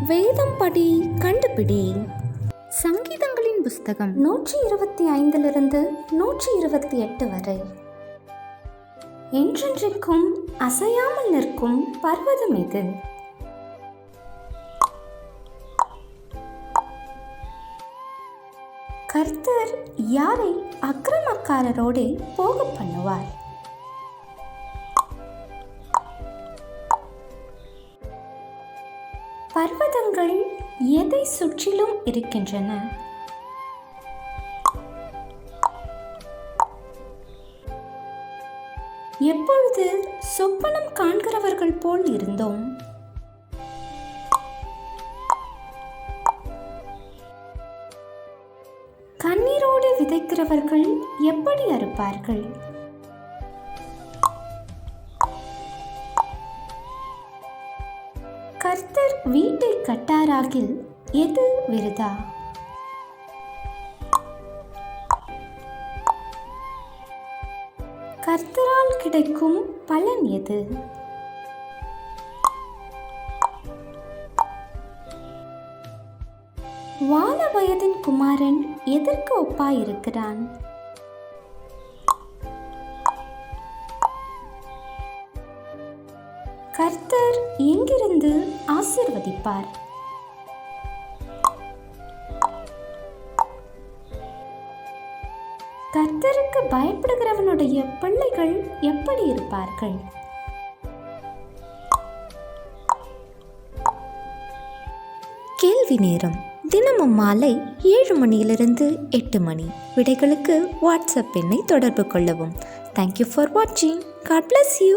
வேதம் படி கண்டுபிடி. சங்கீதங்களின் புஸ்தகம் 125 128 வரை. என்றென்றைக்கும் அசையாமல் நிற்கும் பர்வதம் எது? கர்த்தர் யாரை அக்கிரமக்காரரோடு போக பண்ணுவார்? பர்வதங்கள் எதை சுற்றிலும் இருக்கின்றன? எப்பொழுது சொப்பனம் காண்கிறவர்கள் போல் இருந்தோம்? கண்ணீரோடு விதைக்கிறவர்கள் எப்படி அறுப்பார்கள்? கர்த்தர் வீட்டை கட்டாராகில் எது விருதா? கர்த்தரால் கிடைக்கும் பலன் எது? வால வயதின் குமாரன் எதற்கு ஒப்பாயிருக்கிறான்? கர்த்தர் எங்கிருந்து ஆசீர்வதிப்பார்? கர்த்தருக்கு பயப்படுகிறவனுடைய பிள்ளைகள் எப்படி இருப்பார்கள்? கேள்வி நேரம். தினமும் மாலை 7 மணியிலிருந்து 8 மணி. விடைகளுக்கு வாட்ஸ்அப் எண்ணை தொடர்பு கொள்ளவும். தேங்க்யூ ஃபார் வாட்சிங். God bless you.